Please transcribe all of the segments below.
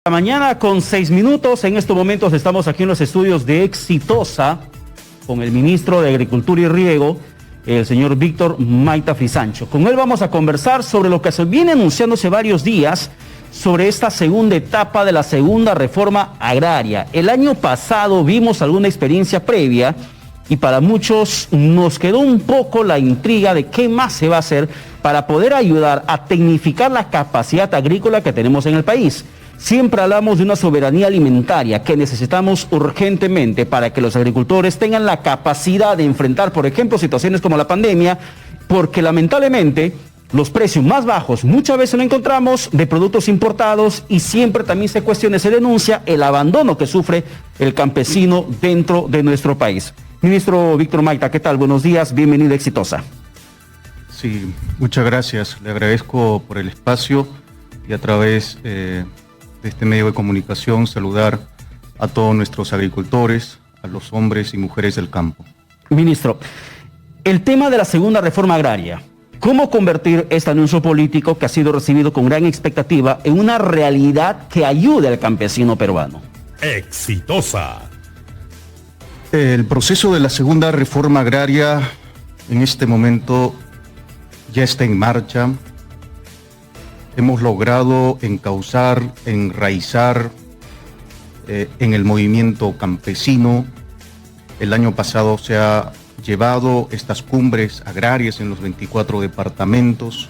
La mañana con 6 minutos. En estos momentos estamos aquí en los estudios de Exitosa con el ministro de Agricultura y Riego, el señor Víctor Maita Frisancho. Con él vamos a conversar sobre lo que se viene anunciándose varios días sobre esta segunda etapa de la segunda reforma agraria. El año pasado vimos alguna experiencia previa y para muchos nos quedó un poco la intriga de qué más se va a hacer para poder ayudar a tecnificar la capacidad agrícola que tenemos en el país. Siempre hablamos de una soberanía alimentaria que necesitamos urgentemente para que los agricultores tengan la capacidad de enfrentar, por ejemplo, situaciones como la pandemia, porque lamentablemente los precios más bajos muchas veces lo encontramos de productos importados y siempre también se cuestiona y se denuncia el abandono que sufre el campesino dentro de nuestro país. Ministro Víctor Maita, ¿qué tal? Buenos días, bienvenido a Exitosa. Sí, muchas gracias. Le agradezco por el espacio y a través de este medio de comunicación saludar a todos nuestros agricultores, a los hombres y mujeres del campo. Ministro, el tema de la segunda reforma agraria, ¿cómo convertir este anuncio político que ha sido recibido con gran expectativa en una realidad que ayude al campesino peruano? Exitosa. El proceso de la segunda reforma agraria en este momento ya está en marcha. Hemos logrado encauzar, enraizar en el movimiento campesino. El año pasado se ha llevado estas cumbres agrarias en los 24 departamentos,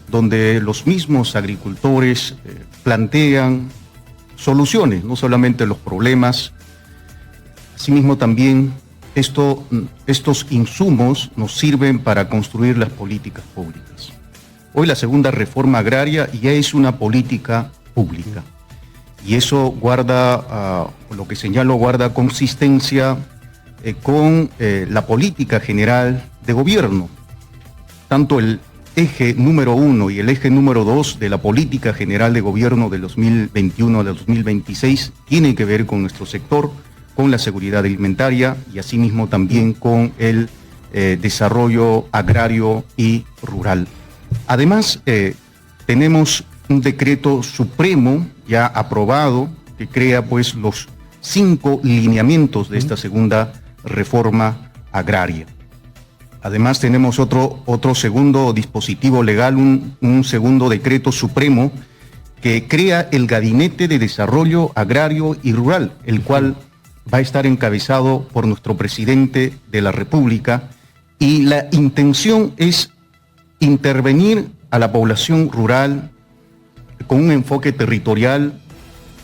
donde los mismos agricultores plantean soluciones, no solamente los problemas. Asimismo también estos insumos nos sirven para construir las políticas públicas. Hoy la segunda reforma agraria ya es una política pública y eso guarda, lo que señalo, guarda consistencia con la política general de gobierno. Tanto el eje número 1 y el eje número 2 de la política general de gobierno del 2021 al 2026 tienen que ver con nuestro sector, con la seguridad alimentaria y asimismo también con el desarrollo agrario y rural. Además, tenemos un decreto supremo ya aprobado que crea pues los 5 lineamientos de esta segunda reforma agraria. Además tenemos otro segundo dispositivo legal, un segundo decreto supremo que crea el Gabinete de Desarrollo Agrario y Rural, el cual va a estar encabezado por nuestro presidente de la República y la intención es intervenir a la población rural con un enfoque territorial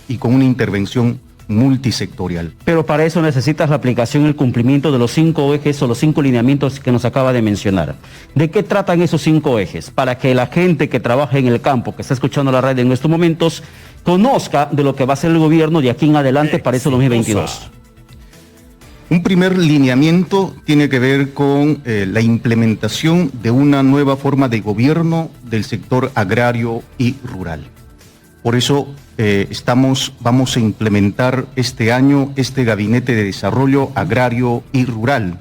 y con una intervención multisectorial. Pero para eso necesitas la aplicación y el cumplimiento de los 5 ejes o los 5 lineamientos que nos acaba de mencionar. ¿De qué tratan esos 5 ejes? Para que la gente que trabaja en el campo, que está escuchando la radio en estos momentos, conozca de lo que va a hacer el gobierno de aquí en adelante para ese 2022. Un primer lineamiento tiene que ver con la implementación de una nueva forma de gobierno del sector agrario y rural. Por eso vamos a implementar este año este Gabinete de Desarrollo Agrario y Rural.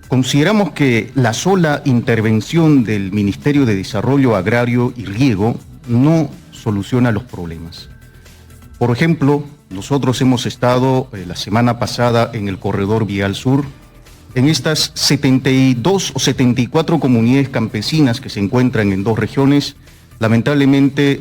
Consideramos que la sola intervención del Ministerio de Desarrollo Agrario y Riego no soluciona los problemas. Por ejemplo, nosotros hemos estado la semana pasada en el Corredor Vial Sur. En estas 72 o 74 comunidades campesinas que se encuentran en 2 regiones, lamentablemente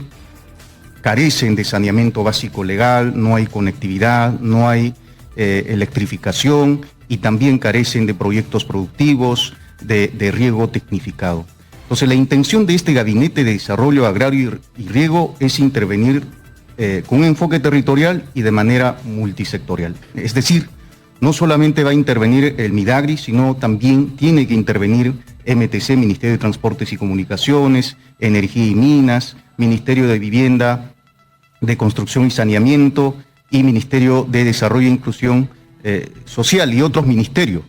carecen de saneamiento básico legal, no hay conectividad, no hay electrificación y también carecen de proyectos productivos, de riego tecnificado. Entonces la intención de este Gabinete de Desarrollo Agrario y Riego es intervenir con un enfoque territorial y de manera multisectorial. Es decir, no solamente va a intervenir el Midagri, sino también tiene que intervenir MTC, Ministerio de Transportes y Comunicaciones, Energía y Minas, Ministerio de Vivienda, de Construcción y Saneamiento y Ministerio de Desarrollo e Inclusión Social y otros ministerios.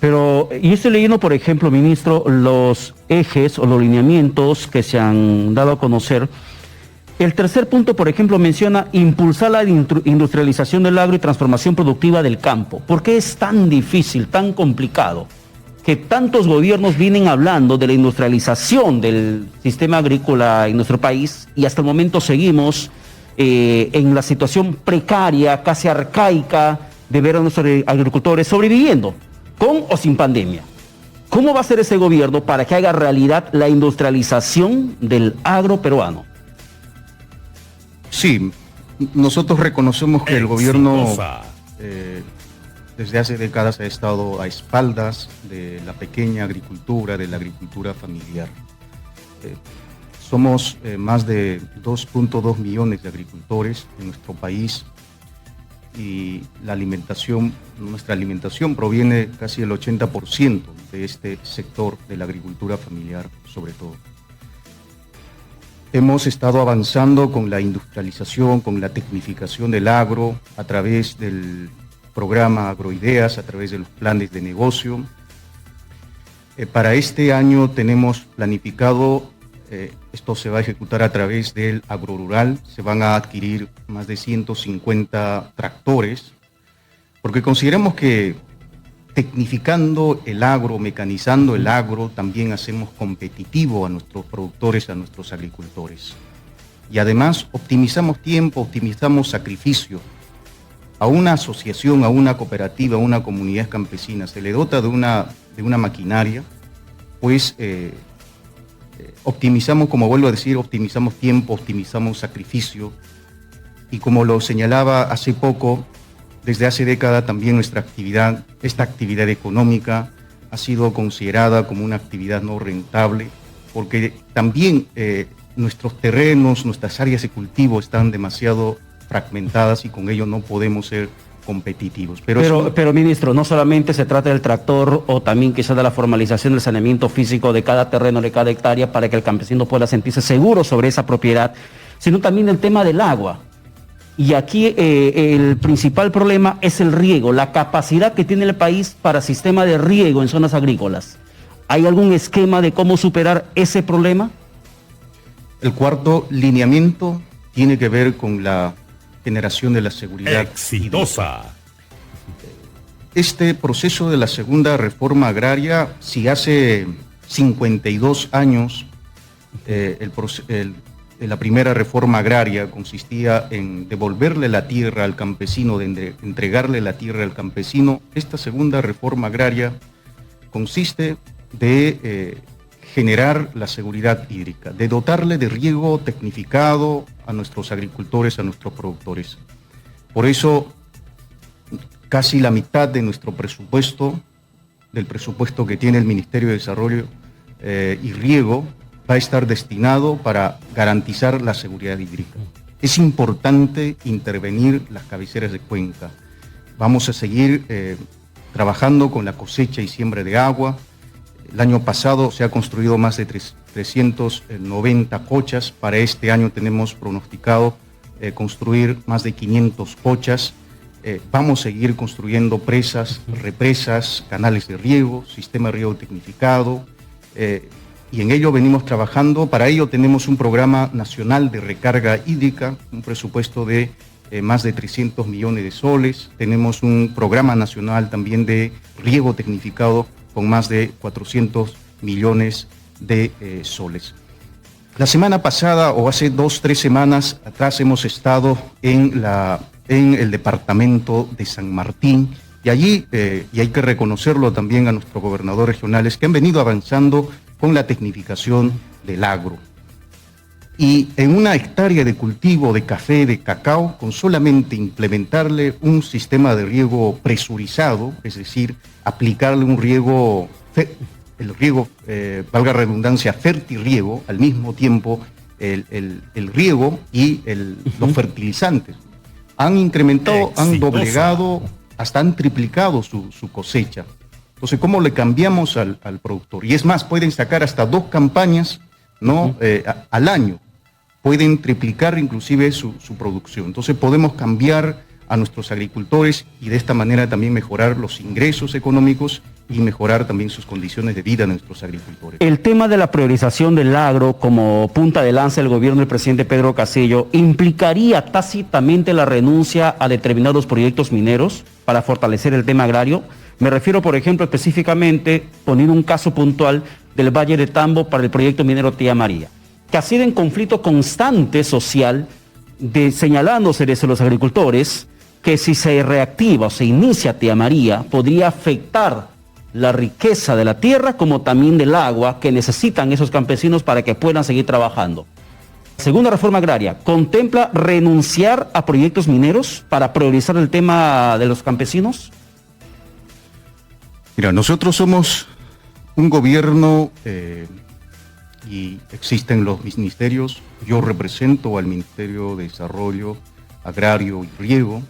Pero yo estoy leyendo, por ejemplo, ministro, los ejes o los lineamientos que se han dado a conocer. El tercer punto, por ejemplo, menciona impulsar la industrialización del agro y transformación productiva del campo. ¿Por qué es tan difícil, tan complicado que tantos gobiernos vienen hablando de la industrialización del sistema agrícola en nuestro país y hasta el momento seguimos en la situación precaria, casi arcaica, de ver a nuestros agricultores sobreviviendo, con o sin pandemia. ¿Cómo va a ser ese gobierno para que haga realidad la industrialización del agro peruano? Sí, nosotros reconocemos que el gobierno desde hace décadas ha estado a espaldas de la pequeña agricultura, de la agricultura familiar. Somos más de 2.2 millones de agricultores en nuestro país y nuestra alimentación proviene casi del 80% de este sector de la agricultura familiar, sobre todo. Hemos estado avanzando con la industrialización, con la tecnificación del agro, a través del programa Agroideas, a través de los planes de negocio. Para este año tenemos planificado, esto se va a ejecutar a través del agrorural, se van a adquirir más de 150 tractores, porque consideramos que tecnificando el agro, mecanizando el agro, también hacemos competitivo a nuestros productores, a nuestros agricultores. Y además optimizamos tiempo, optimizamos sacrificio. A una asociación, a una cooperativa, a una comunidad campesina se le dota de una maquinaria, pues optimizamos, como vuelvo a decir, optimizamos tiempo, optimizamos sacrificio. Y como lo señalaba hace poco, desde hace décadas también esta actividad económica ha sido considerada como una actividad no rentable, porque también nuestros terrenos, nuestras áreas de cultivo están demasiado fragmentadas y con ello no podemos ser competitivos. Pero ministro, no solamente se trata del tractor o también quizás de la formalización del saneamiento físico de cada terreno, de cada hectárea, para que el campesino pueda sentirse seguro sobre esa propiedad, sino también el tema del agua. Y aquí el principal problema es el riego, la capacidad que tiene el país para sistema de riego en zonas agrícolas. ¿Hay algún esquema de cómo superar ese problema? El cuarto lineamiento tiene que ver con la generación de la seguridad exitosa. Este proceso de la segunda reforma agraria, si hace 52 años la primera reforma agraria consistía en devolverle la tierra al campesino, de entregarle la tierra al campesino, esta segunda reforma agraria consiste de generar la seguridad hídrica, de dotarle de riego tecnificado a nuestros agricultores, a nuestros productores. Por eso, casi la mitad de nuestro presupuesto, del presupuesto que tiene el Ministerio de Desarrollo y Riego, va a estar destinado para garantizar la seguridad hídrica. Es importante intervenir las cabeceras de cuenca. Vamos a seguir trabajando con la cosecha y siembra de agua. El año pasado se ha construido más de 390 cochas. Para este año tenemos pronosticado construir más de 500 cochas. Vamos a seguir construyendo presas, represas, canales de riego, sistema de riego tecnificado, y en ello venimos trabajando. Para ello tenemos un programa nacional de recarga hídrica, un presupuesto de más de 300 millones de soles. Tenemos un programa nacional también de riego tecnificado con más de 400 millones de soles. La semana pasada, o hace 2-3 semanas atrás, hemos estado en el departamento de San Martín, y allí, y hay que reconocerlo también a nuestros gobernadores regionales, que han venido avanzando con la tecnificación del agro. Y en una hectárea de cultivo de café, de cacao, con solamente implementarle un sistema de riego presurizado, es decir, aplicarle un riego, valga redundancia, fertirriego, al mismo tiempo el riego y los fertilizantes, han incrementado, han doblegado, hasta han triplicado su cosecha. Entonces, ¿cómo le cambiamos al productor? Y es más, pueden sacar hasta 2 campañas, ¿no? Al año. Pueden triplicar inclusive su producción. Entonces podemos cambiar a nuestros agricultores y de esta manera también mejorar los ingresos económicos y mejorar también sus condiciones de vida de nuestros agricultores. El tema de la priorización del agro como punta de lanza del gobierno del presidente Pedro Castillo, ¿implicaría tácitamente la renuncia a determinados proyectos mineros para fortalecer el tema agrario? Me refiero, por ejemplo, específicamente, poniendo un caso puntual del Valle de Tambo para el proyecto minero Tía María, que ha sido en conflicto constante social señalándoseles a los agricultores que si se reactiva o se inicia Tía María, podría afectar la riqueza de la tierra como también del agua que necesitan esos campesinos para que puedan seguir trabajando. La segunda reforma agraria contempla renunciar a proyectos mineros para priorizar el tema de los campesinos. Mira, nosotros somos un gobierno y existen los ministerios. Yo represento al Ministerio de Desarrollo Agrario y Riego,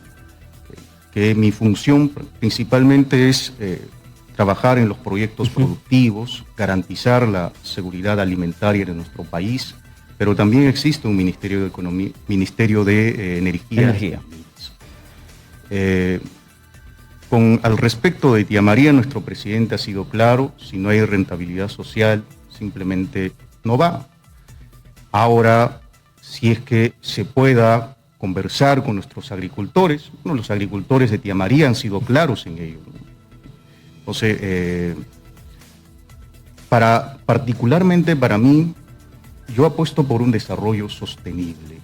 que mi función principalmente es trabajar en los proyectos productivos, garantizar la seguridad alimentaria de nuestro país, pero también existe un Ministerio de Economía, Ministerio de Energía. Al respecto de Tía María, nuestro presidente ha sido claro: si no hay rentabilidad social, simplemente no va. Ahora, si es que se pueda conversar con nuestros agricultores, bueno, los agricultores de Tía María han sido claros en ello, ¿no? Entonces, particularmente para mí, yo apuesto por un desarrollo sostenible,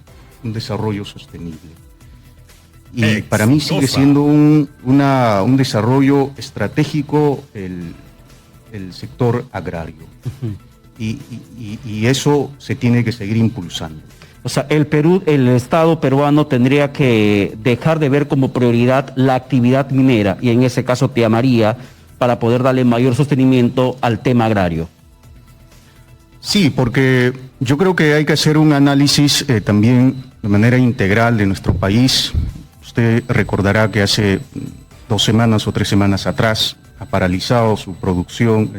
Y para mí sigue siendo un desarrollo estratégico el sector agrario. Y eso se tiene que seguir impulsando. O sea, el Estado peruano tendría que dejar de ver como prioridad la actividad minera, y en ese caso Tía María, para poder darle mayor sostenimiento al tema agrario. Sí, porque yo creo que hay que hacer un análisis también de manera integral de nuestro país. Usted recordará que hace 2 semanas o 3 semanas atrás ha paralizado su producción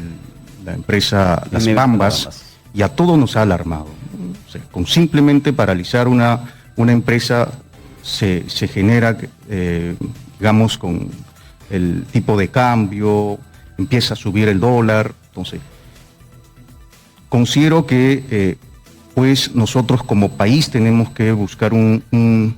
la empresa Las Bambas, y a todos nos ha alarmado. O sea, con simplemente paralizar una empresa se genera, digamos, con el tipo de cambio, empieza a subir el dólar. Entonces, considero que pues nosotros como país tenemos que buscar un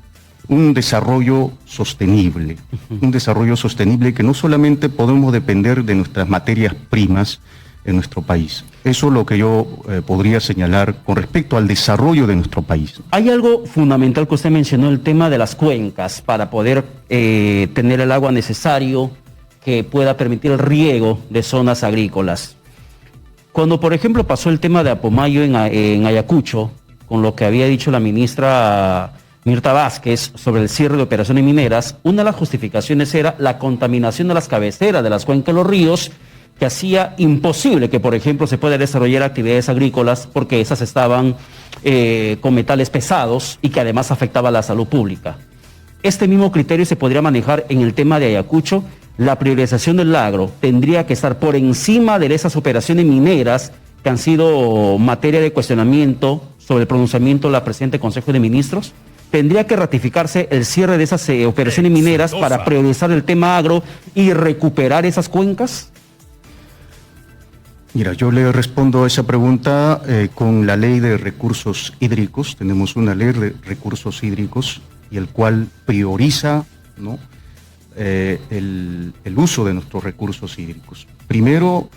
desarrollo sostenible, un desarrollo sostenible que no solamente podemos depender de nuestras materias primas en nuestro país. Eso es lo que yo podría señalar con respecto al desarrollo de nuestro país. Hay algo fundamental que usted mencionó, el tema de las cuencas, para poder tener el agua necesario que pueda permitir el riego de zonas agrícolas. Cuando, por ejemplo, pasó el tema de Apomayo en Ayacucho, con lo que había dicho la ministra Mirta Vázquez sobre el cierre de operaciones mineras, una de las justificaciones era la contaminación de las cabeceras de las cuencas de los ríos, que hacía imposible que, por ejemplo, se pueda desarrollar actividades agrícolas porque esas estaban con metales pesados y que además afectaba a la salud pública. Este mismo criterio se podría manejar en el tema de Ayacucho. La priorización del agro tendría que estar por encima de esas operaciones mineras que han sido materia de cuestionamiento sobre el pronunciamiento de la presidenta del Consejo de Ministros. Tendría que ratificarse el cierre de esas operaciones mineras para priorizar el tema agro y recuperar esas cuencas. Mira, yo le respondo a esa pregunta con la ley de recursos hídricos. Tenemos una ley de recursos hídricos y el cual prioriza, ¿no?, el uso de nuestros recursos hídricos. Primero,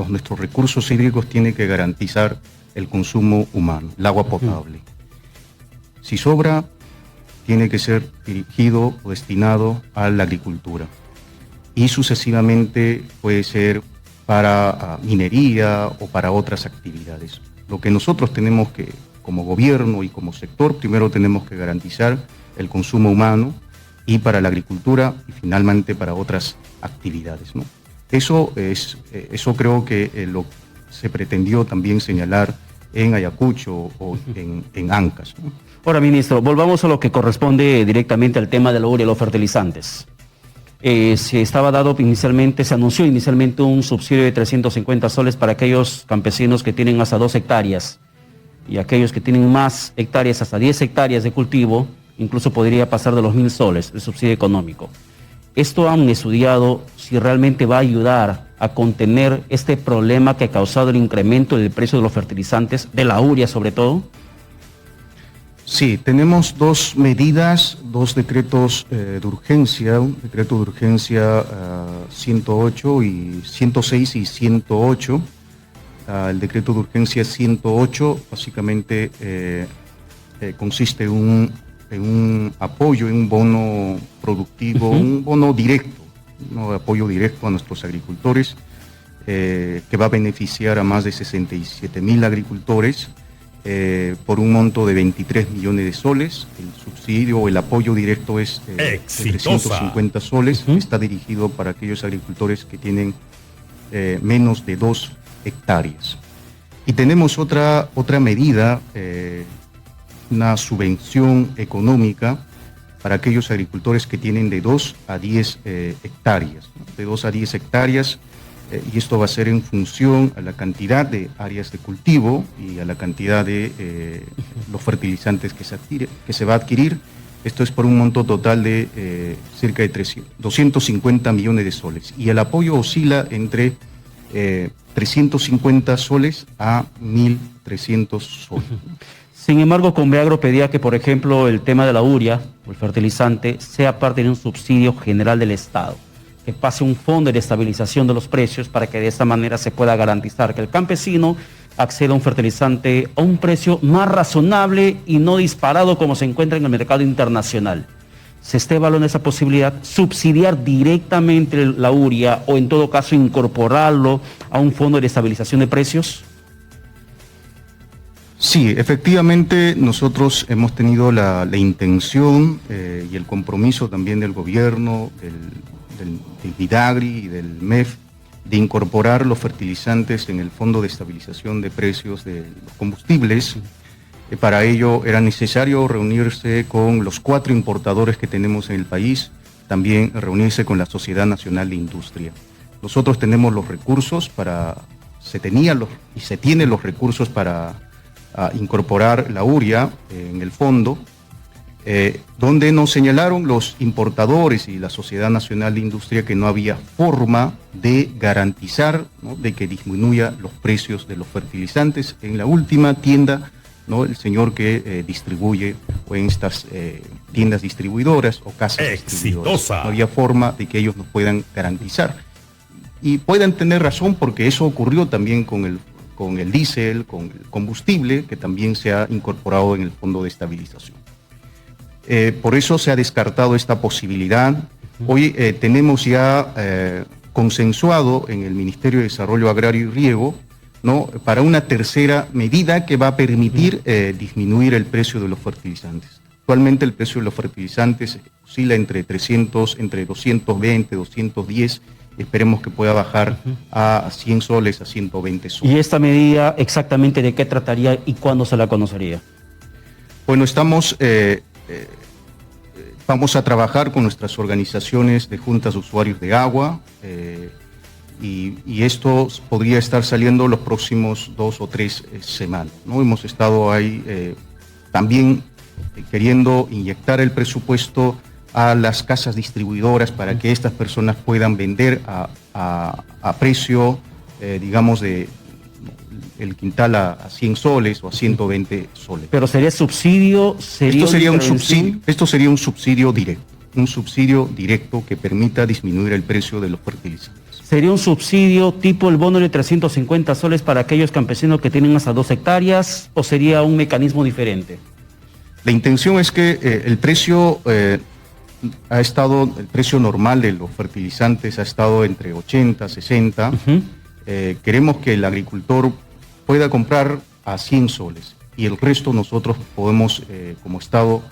nuestros recursos hídricos tienen que garantizar el consumo humano, el agua potable. Si sobra, tiene que ser dirigido o destinado a la agricultura. Y sucesivamente puede ser para minería o para otras actividades. Lo que nosotros tenemos que, como gobierno y como sector, primero tenemos que garantizar el consumo humano, y para la agricultura y finalmente para otras actividades, ¿no? Eso creo que se pretendió también señalar en Ayacucho o en Ancash, ¿no? Ahora, ministro, volvamos a lo que corresponde directamente al tema de la urea y los fertilizantes. Se anunció inicialmente un subsidio de 350 soles para aquellos campesinos que tienen hasta 2 hectáreas y aquellos que tienen más hectáreas, hasta 10 hectáreas de cultivo, incluso podría pasar de los 1.000 soles el subsidio económico. ¿Esto han estudiado si realmente va a ayudar a contener este problema que ha causado el incremento del precio de los fertilizantes, de la urea sobre todo? Sí, tenemos 2 medidas, 2 decretos de urgencia, un decreto de urgencia 108 y 106 y 108. El decreto de urgencia 108 básicamente consiste en un apoyo, en un bono productivo, un bono directo, un apoyo directo a nuestros agricultores, que va a beneficiar a más de 67.000 agricultores por un monto de 23 millones de soles. El subsidio o el apoyo directo es de 350 soles. Está dirigido para aquellos agricultores que tienen menos de 2 hectáreas. Y tenemos otra medida, una subvención económica para aquellos agricultores que tienen de 2 a 10 hectáreas, ¿no? De 2 a 10 hectáreas, y esto va a ser en función a la cantidad de áreas de cultivo y a la cantidad de los fertilizantes que se va a adquirir. Esto es por un monto total de cerca de 250 millones de soles. Y el apoyo oscila entre 350 soles a 1.300 soles. Sin embargo, Conveagro pedía que, por ejemplo, el tema de la urea, o el fertilizante, sea parte de un subsidio general del Estado, que pase un fondo de estabilización de los precios para que de esta manera se pueda garantizar que el campesino acceda a un fertilizante a un precio más razonable y no disparado como se encuentra en el mercado internacional. ¿Se está evaluando esa posibilidad, subsidiar directamente la urea o en todo caso incorporarlo a un fondo de estabilización de precios? Sí, efectivamente nosotros hemos tenido la intención y el compromiso también del gobierno, del Midagri y del MEF, de incorporar los fertilizantes en el Fondo de Estabilización de Precios de los Combustibles. Para ello era necesario reunirse con los 4 importadores que tenemos en el país, también reunirse con la Sociedad Nacional de Industria. Nosotros tenemos los recursos se tienen los recursos para incorporar la urea en el fondo, donde nos señalaron los importadores y la Sociedad Nacional de Industria que no había forma de garantizar, ¿no?, de que disminuya los precios de los fertilizantes. En la última tienda, ¿no?, el señor que distribuye, o en estas tiendas distribuidoras o casas distribuidoras, no había forma de que ellos nos puedan garantizar. Y pueden tener razón, porque eso ocurrió también con el diésel, con el combustible, que también se ha incorporado en el Fondo de Estabilización. Por eso se ha descartado esta posibilidad. Hoy tenemos ya consensuado en el Ministerio de Desarrollo Agrario y Riego, ¿no?, para una tercera medida que va a permitir disminuir el precio de los fertilizantes. Actualmente el precio de los fertilizantes oscila entre 220, 210, esperemos que pueda bajar a 100 soles, a 120 soles. ¿Y esta medida exactamente de qué trataría y cuándo se la conocería? Bueno, vamos a trabajar con nuestras organizaciones de juntas de usuarios de agua, y esto podría estar saliendo los próximos 2 o 3 semanas, ¿no? Hemos estado ahí también queriendo inyectar el presupuesto a las casas distribuidoras para que estas personas puedan vender a precio, digamos, de el quintal a 100 soles o a 120 soles. ¿Pero sería subsidio? Esto sería un subsidio directo que permita disminuir el precio de los fertilizantes. ¿Sería un subsidio tipo el bono de 350 soles para aquellos campesinos que tienen hasta 2 hectáreas o sería un mecanismo diferente? La intención es que el precio el precio normal de los fertilizantes ha estado entre 80, 60. Queremos que el agricultor pueda comprar a 100 soles y el resto nosotros podemos, como Estado,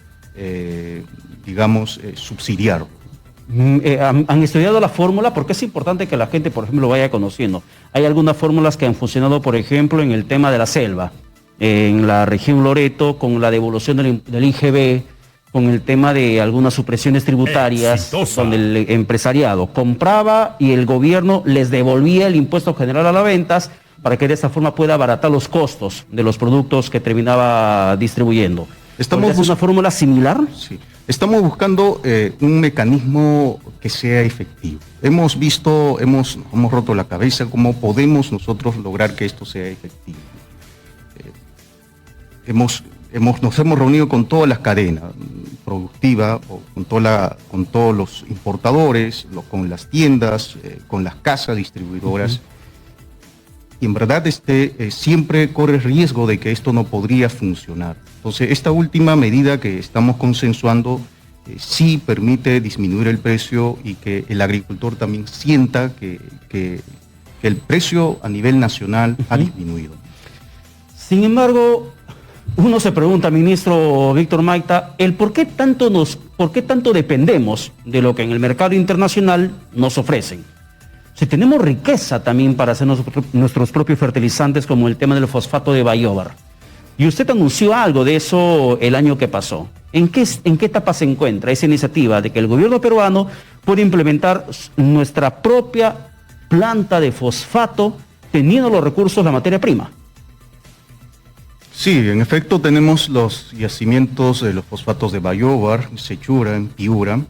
subsidiarlo. ¿Han estudiado la fórmula? Porque es importante que la gente, por ejemplo, vaya conociendo. Hay algunas fórmulas que han funcionado, por ejemplo, en el tema de la selva, en la región Loreto, con la devolución del IGB, con el tema de algunas supresiones tributarias, donde el empresariado compraba y el gobierno les devolvía el impuesto general a las ventas para que de esta forma pueda abaratar los costos de los productos que terminaba distribuyendo. ¿Es una fórmula similar? Sí. Estamos buscando un mecanismo que sea efectivo. Hemos roto la cabeza cómo podemos nosotros lograr que esto sea efectivo. Nos hemos reunido con todas las cadenas productivas, con todos los importadores, con las tiendas, con las casas distribuidoras, y en verdad siempre corre riesgo de que esto no podría funcionar. Entonces, esta última medida que estamos consensuando sí permite disminuir el precio y que el agricultor también sienta que el precio a nivel nacional ha disminuido. Sin embargo, uno se pregunta, ministro Víctor Maita, ¿por qué tanto dependemos de lo que en el mercado internacional nos ofrecen? Si tenemos riqueza también para hacer nuestros propios fertilizantes, como el tema del fosfato de Bayobar. Y usted anunció algo de eso el año que pasó. ¿En qué etapa se encuentra esa iniciativa de que el gobierno peruano puede implementar nuestra propia planta de fosfato teniendo los recursos, la materia prima? Sí, en efecto tenemos los yacimientos de los fosfatos de Bayobar, Sechura, en Piura.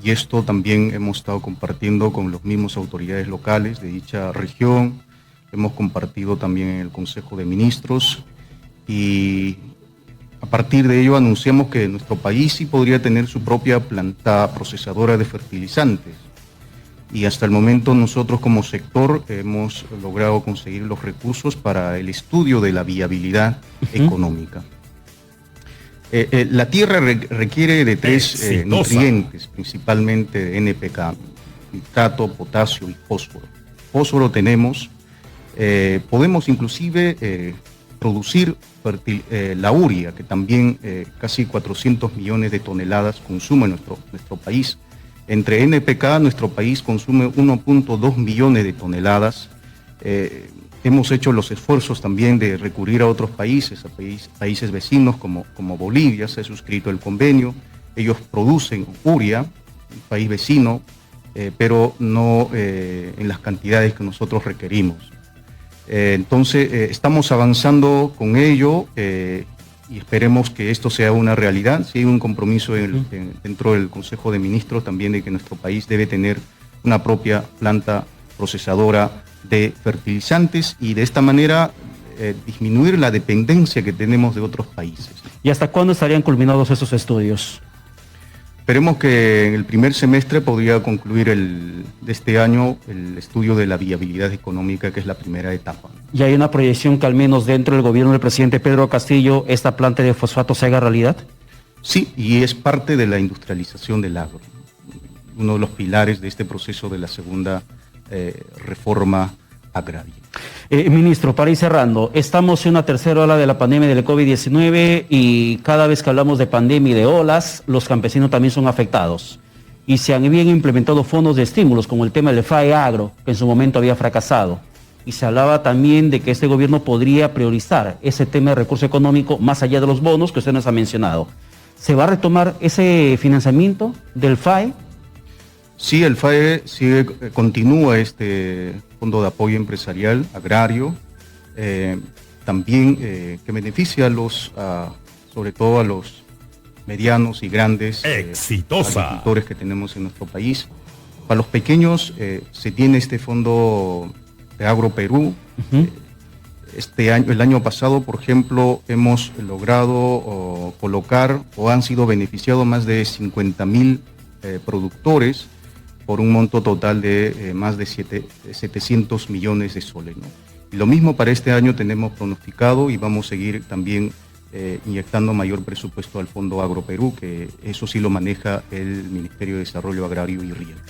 Y esto también hemos estado compartiendo con las mismas autoridades locales de dicha región. Hemos compartido también en el Consejo de Ministros y a partir de ello anunciamos que nuestro país sí podría tener su propia planta procesadora de fertilizantes. Y hasta el momento nosotros como sector hemos logrado conseguir los recursos para el estudio de la viabilidad económica. La tierra requiere de tres nutrientes, principalmente de NPK, nitrato, potasio y fósforo. Fósforo tenemos, podemos inclusive producir la urea, que también casi 400 millones de toneladas consume nuestro país. Entre NPK, nuestro país consume 1.2 millones de toneladas. Hemos hecho los esfuerzos también de recurrir a otros países, a países vecinos como Bolivia. Se ha suscrito el convenio. Ellos producen urea, un país vecino, pero no en las cantidades que nosotros requerimos. Entonces, estamos avanzando con ello y esperemos que esto sea una realidad. Sí hay un compromiso dentro del Consejo de Ministros también de que nuestro país debe tener una propia planta procesadora de fertilizantes y de esta manera disminuir la dependencia que tenemos de otros países. ¿Y hasta cuándo estarían culminados esos estudios? Esperemos que en el primer semestre podría concluir de este año el estudio de la viabilidad económica, que es la primera etapa. ¿Y hay una proyección que al menos dentro del gobierno del presidente Pedro Castillo esta planta de fosfato se haga realidad? Sí, y es parte de la industrialización del agro, uno de los pilares de este proceso de la segunda reforma agraria. Ministro, para ir cerrando, estamos en una tercera ola de la pandemia del COVID-19 y cada vez que hablamos de pandemia y de olas, los campesinos también son afectados. Y se han bien implementado fondos de estímulos, como el tema del FAE Agro, que en su momento había fracasado. Y se hablaba también de que este gobierno podría priorizar ese tema de recurso económico más allá de los bonos que usted nos ha mencionado. ¿Se va a retomar ese financiamiento del FAE? Sí, el FAE continúa este fondo de apoyo empresarial, agrario, también que beneficia sobre todo a los medianos y grandes agricultores que tenemos en nuestro país. Para los pequeños se tiene este fondo de Agro Perú. El año pasado, por ejemplo, hemos logrado colocar o han sido beneficiados más de 50.000 productores por un monto total de más de 700 millones de soles, ¿no? Y lo mismo para este año tenemos pronosticado y vamos a seguir también inyectando mayor presupuesto al Fondo Agro Perú, que eso sí lo maneja el Ministerio de Desarrollo Agrario y Riego.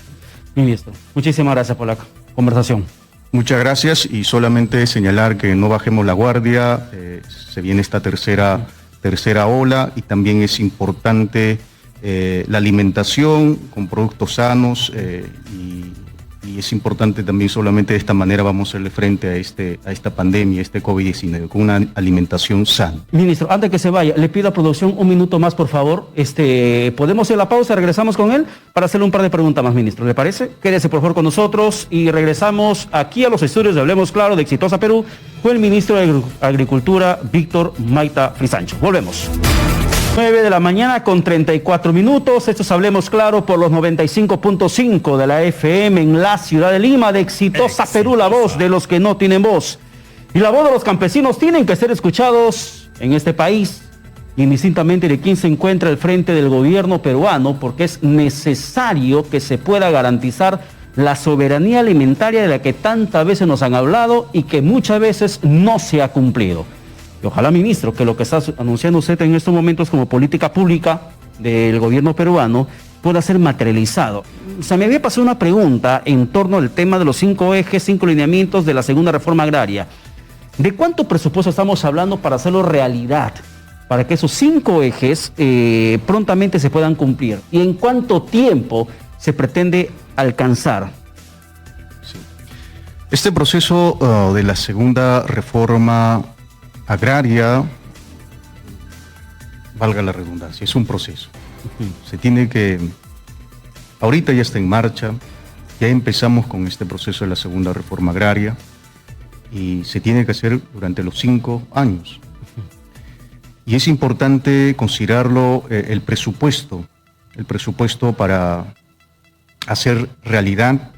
Ministro, muchísimas gracias por la conversación. Muchas gracias y solamente señalar que no bajemos la guardia, se viene esta tercera ola y también es importante la alimentación con productos sanos y es importante también solamente de esta manera vamos a hacerle frente a esta pandemia, este COVID-19, con una alimentación sana. Ministro, antes que se vaya, le pido a producción un minuto más, por favor. ¿Podemos hacer la pausa? Regresamos con él para hacerle un par de preguntas más, ministro. ¿Le parece? Quédese por favor con nosotros y regresamos aquí a los estudios de Hablemos Claro de Exitosa Perú con el ministro de Agricultura, Víctor Maita Frisancho. Volvemos. 9 de la mañana con 34 minutos. Esto es Hablemos Claro por los 95.5 de la FM en la ciudad de Lima, de Exitosa Perú, la voz de los que no tienen voz. Y la voz de los campesinos tienen que ser escuchados en este país, indistintamente de quién se encuentra al frente del gobierno peruano, porque es necesario que se pueda garantizar la soberanía alimentaria de la que tantas veces nos han hablado y que muchas veces no se ha cumplido. Y ojalá, ministro, que lo que está anunciando usted en estos momentos como política pública del gobierno peruano pueda ser materializado. Se me había pasado una pregunta en torno al tema de los 5 ejes, 5 lineamientos de la segunda reforma agraria. ¿De cuánto presupuesto estamos hablando para hacerlo realidad? Para que esos 5 ejes prontamente se puedan cumplir. ¿Y en cuánto tiempo se pretende alcanzar? Sí. Este proceso de la segunda reforma agraria, valga la redundancia, es un proceso. Se tiene que, ahorita ya está en marcha, ya empezamos con este proceso de la segunda reforma agraria y se tiene que hacer durante los 5 años. Y es importante considerarlo el presupuesto para hacer realidad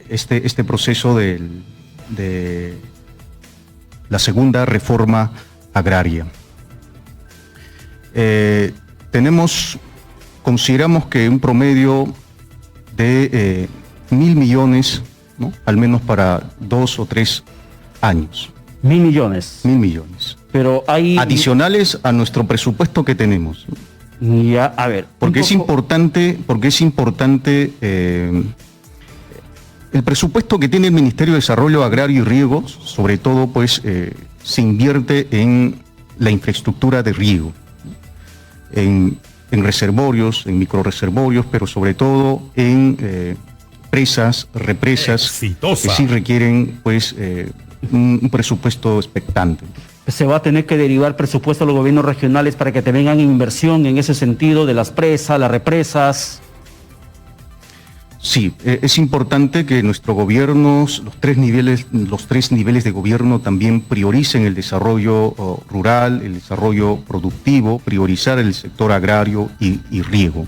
este proceso de la segunda reforma agraria. Consideramos que un promedio de 1.000 millones, ¿no?, al menos para 2 o 3 años. 1.000 millones. 1.000 millones. Pero hay... adicionales a nuestro presupuesto que tenemos. Ya, a ver. Porque es importante, el presupuesto que tiene el Ministerio de Desarrollo Agrario y Riego, sobre todo, pues, se invierte en la infraestructura de riego, en reservorios, en microreservorios, pero sobre todo en presas, represas, Exitosa. que sí requieren, pues, un presupuesto expectante. Se va a tener que derivar presupuesto a los gobiernos regionales para que te vengan inversión en ese sentido de las presas, las represas. Sí, es importante que nuestro gobierno, los tres niveles de gobierno también prioricen el desarrollo rural, el desarrollo productivo, priorizar el sector agrario y riego.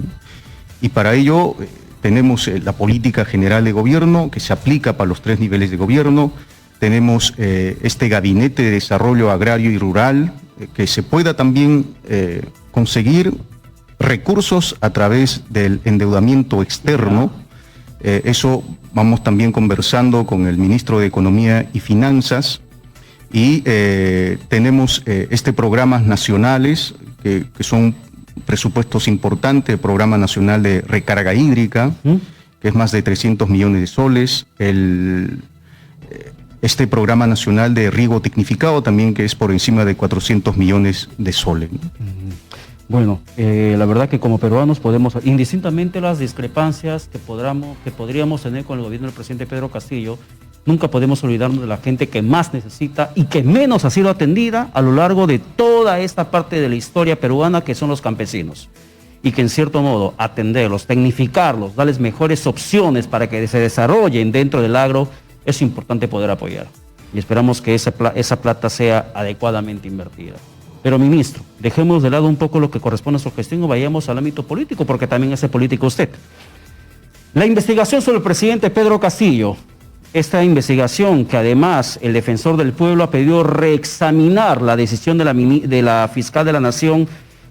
Y para ello tenemos la política general de gobierno que se aplica para los 3 niveles de gobierno. Tenemos este gabinete de desarrollo agrario y rural, que se pueda también conseguir recursos a través del endeudamiento externo. Eso vamos también conversando con el ministro de Economía y Finanzas, y tenemos programas nacionales que son presupuestos importantes, el Programa Nacional de Recarga Hídrica, que es más de 300 millones de soles, este Programa Nacional de Riego Tecnificado también, que es por encima de 400 millones de soles. Bueno, la verdad que como peruanos podemos, indistintamente las discrepancias que podríamos tener con el gobierno del presidente Pedro Castillo, nunca podemos olvidarnos de la gente que más necesita y que menos ha sido atendida a lo largo de toda esta parte de la historia peruana, que son los campesinos. Y que en cierto modo atenderlos, tecnificarlos, darles mejores opciones para que se desarrollen dentro del agro, es importante poder apoyar. Y esperamos que esa plata sea adecuadamente invertida. Pero, ministro, dejemos de lado un poco lo que corresponde a su gestión y vayamos al ámbito político, porque también es político usted. La investigación sobre el presidente Pedro Castillo, esta investigación que además el defensor del pueblo ha pedido reexaminar la decisión de la fiscal de la Nación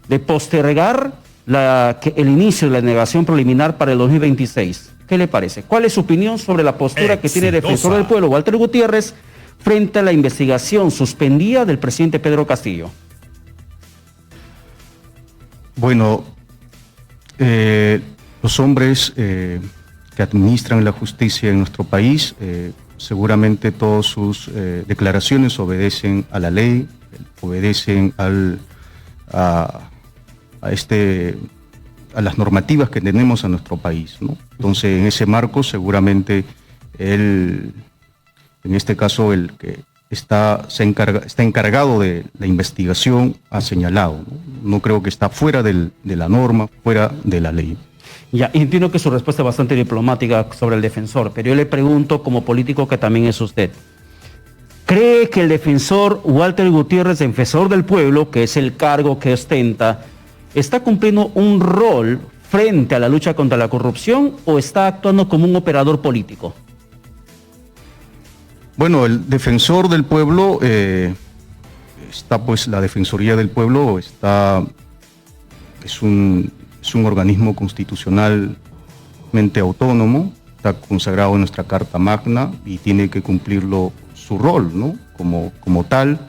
de postergar el inicio de la indagación preliminar para el 2026. ¿Qué le parece? ¿Cuál es su opinión sobre la postura que tiene el defensor del pueblo, Walter Gutiérrez, frente a la investigación suspendida del presidente Pedro Castillo? Bueno, los hombres que administran la justicia en nuestro país, seguramente todas sus declaraciones obedecen a la ley, obedecen a las normativas que tenemos en nuestro país, ¿no? Entonces, en ese marco, seguramente él, en este caso, el que está encargado de la investigación, ha señalado, ¿no? No creo que está fuera de la norma, fuera de la ley. Ya, entiendo que su respuesta es bastante diplomática sobre el defensor, pero yo le pregunto como político que también es usted. ¿Cree que el defensor Walter Gutiérrez, defensor del pueblo, que es el cargo que ostenta, está cumpliendo un rol frente a la lucha contra la corrupción o está actuando como un operador político? Bueno, el defensor del pueblo, está pues la Defensoría del Pueblo, es un organismo constitucional mente autónomo, está consagrado en nuestra Carta Magna y tiene que cumplirlo su rol, ¿no? Como tal,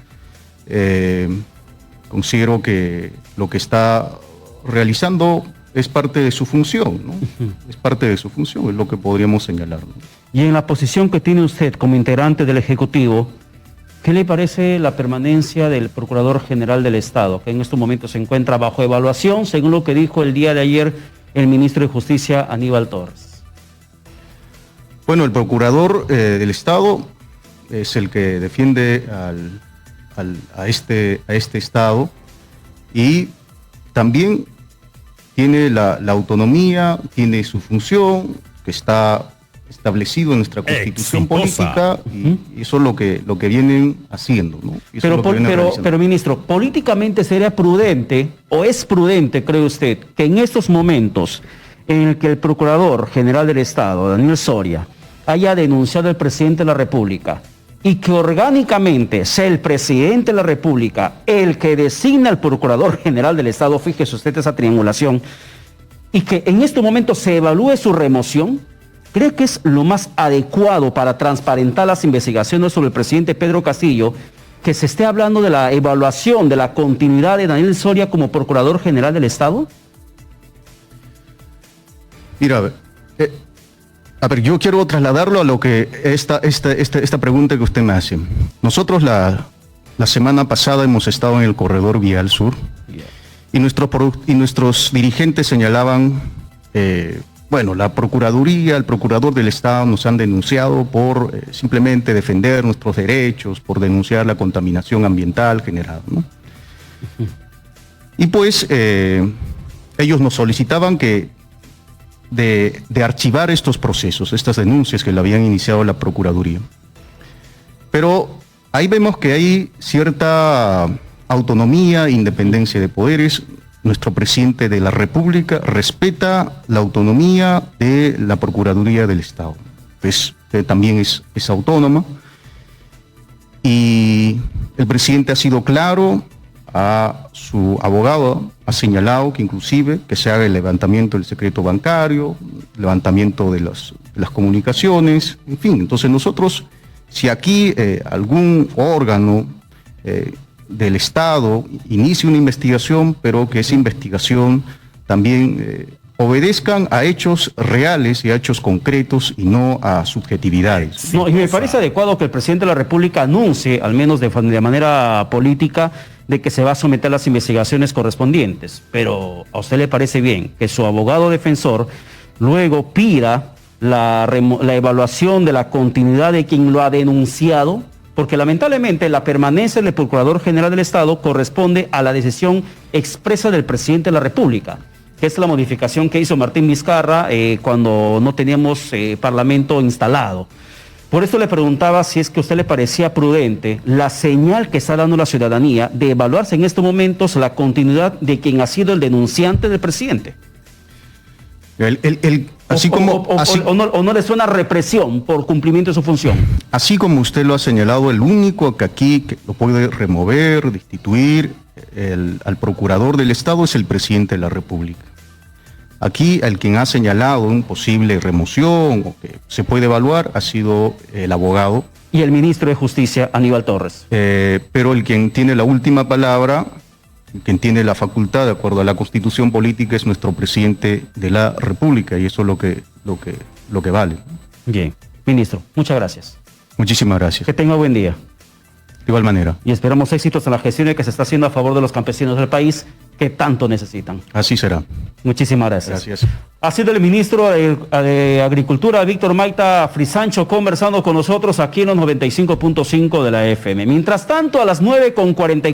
considero que lo que está realizando es parte de su función, ¿no? Es parte de su función, es lo que podríamos señalar, ¿no? Y en la posición que tiene usted como integrante del Ejecutivo, ¿qué le parece la permanencia del Procurador General del Estado, que en estos momentos se encuentra bajo evaluación, según lo que dijo el día de ayer el ministro de Justicia, Aníbal Torres? Bueno, el Procurador del Estado es el que defiende a este Estado y también tiene la autonomía, tiene su función, que está establecido en nuestra Constitución política, y eso es lo que vienen haciendo, ¿no? Pero ministro, políticamente sería prudente, o es prudente, cree usted, que en estos momentos en el que el Procurador General del Estado, Daniel Soria, haya denunciado al presidente de la República y que orgánicamente sea el presidente de la República el que designa al Procurador General del Estado, fíjese usted esa triangulación, y que en este momento se evalúe su remoción? ¿Cree que es lo más adecuado para transparentar las investigaciones sobre el presidente Pedro Castillo, que se esté hablando de la evaluación, de la continuidad de Daniel Soria como Procurador General del Estado? Mira, a ver, yo quiero trasladarlo a lo que esta pregunta que usted me hace. Nosotros la semana pasada hemos estado en el corredor vial sur y nuestros dirigentes señalaban, bueno, la Procuraduría, el Procurador del Estado nos han denunciado por simplemente defender nuestros derechos, por denunciar la contaminación ambiental generada, ¿no? Y pues ellos nos solicitaban de archivar estos procesos, estas denuncias que le habían iniciado la Procuraduría. Pero ahí vemos que hay cierta autonomía e independencia de poderes. Nuestro presidente de la República respeta la autonomía de la Procuraduría del Estado, pues que también es autónoma, y el presidente ha sido claro, a su abogado ha señalado que inclusive que se haga el levantamiento del secreto bancario, levantamiento de las comunicaciones, en fin. Entonces nosotros, si aquí algún órgano del Estado inicie una investigación, pero que esa investigación también obedezcan a hechos reales y a hechos concretos y no a subjetividades. No, y me parece adecuado que el presidente de la República anuncie, al menos de manera política, de que se va a someter a las investigaciones correspondientes. Pero ¿a usted le parece bien que su abogado defensor luego pida la evaluación de la continuidad de quien lo ha denunciado? Porque lamentablemente la permanencia del Procurador General del Estado corresponde a la decisión expresa del presidente de la República, que es la modificación que hizo Martín Vizcarra cuando no teníamos parlamento instalado. Por eso le preguntaba si es que a usted le parecía prudente la señal que está dando la ciudadanía de evaluarse en estos momentos la continuidad de quien ha sido el denunciante del presidente. ¿O no le suena represión por cumplimiento de su función? Así como usted lo ha señalado, el único que aquí que lo puede remover, destituir al Procurador del Estado es el presidente de la República. Aquí el quien ha señalado una posible remoción o que se puede evaluar ha sido el abogado. Y el ministro de Justicia, Aníbal Torres. Pero el quien tiene la última palabra, quien tiene la facultad de acuerdo a la Constitución política es nuestro presidente de la República, y eso es lo que vale. Bien, ministro, muchas gracias. Muchísimas gracias. Que tenga buen día. De igual manera. Y esperamos éxitos en la gestión que se está haciendo a favor de los campesinos del país que tanto necesitan. Así será. Muchísimas gracias. Gracias. Ha sido el ministro de Agricultura, Víctor Maita Frisancho, conversando con nosotros aquí en los 95.5 de la FM. Mientras tanto, a las 9:44